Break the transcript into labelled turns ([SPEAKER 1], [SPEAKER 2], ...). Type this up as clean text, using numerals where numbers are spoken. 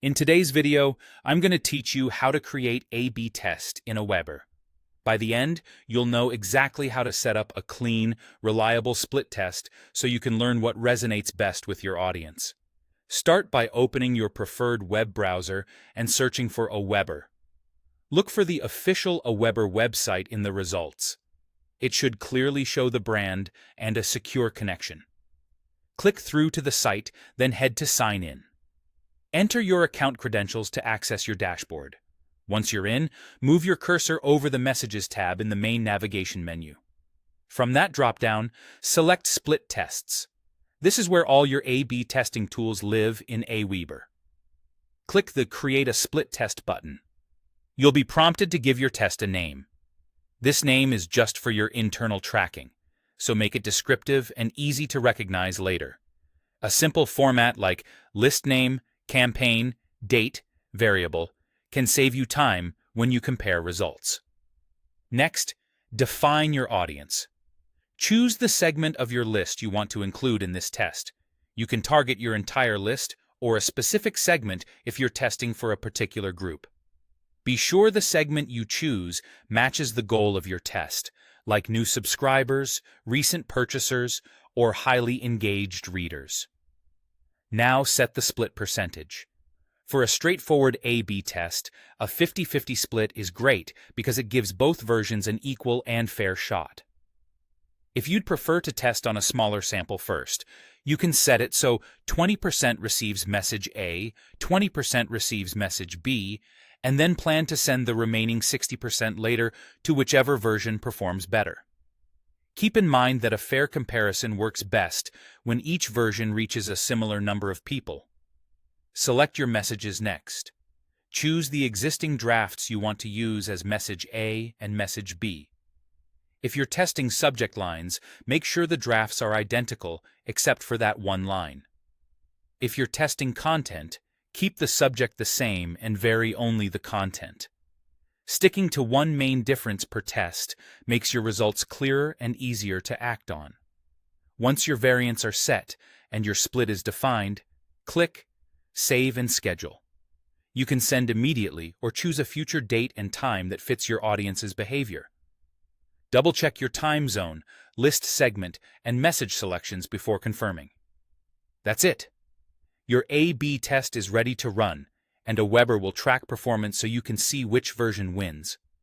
[SPEAKER 1] In today's video, I'm going to teach you how to create A/B test in Aweber. By the end, you'll know exactly how to set up a clean, reliable split test so you can learn what resonates best with your audience. Start by opening your preferred web browser and searching for Aweber. Look for the official Aweber website in the results. It should clearly show the brand and a secure connection. Click through to the site, then head to Sign In. Enter your account credentials to access your dashboard. Once you're in, move your cursor over the Messages tab in the main navigation menu. From that drop-down, select Split Tests. This is where all your A/B testing tools live in Aweber. Click the Create a Split Test button. You'll be prompted to give your test a name. This name is just for your internal tracking, so make it descriptive and easy to recognize later. A simple format like list name, campaign, date, variable can save you time when you compare results. Next, define your audience. Choose the segment of your list you want to include in this test. You can target your entire list or a specific segment if you're testing for a particular group. Be sure the segment you choose matches the goal of your test, like new subscribers, recent purchasers, or highly engaged readers. Now set the split percentage. For a straightforward A/B test, a 50-50 split is great because it gives both versions an equal and fair shot. If you'd prefer to test on a smaller sample first, you can set it so 20% receives message A, 20% receives message B, and then plan to send the remaining 60% later to whichever version performs better. Keep in mind that a fair comparison works best when each version reaches a similar number of people. Select your messages next. Choose the existing drafts you want to use as message A and message B. If you're testing subject lines, make sure the drafts are identical except for that one line. If you're testing content, keep the subject the same and vary only the content. Sticking to one main difference per test makes your results clearer and easier to act on. Once your variants are set and your split is defined, click Save and Schedule. You can send immediately or choose a future date and time that fits your audience's behavior. Double-check your time zone, list segment, and message selections before confirming. That's it. Your A/B test is ready to run, and Aweber will track performance so you can see which version wins.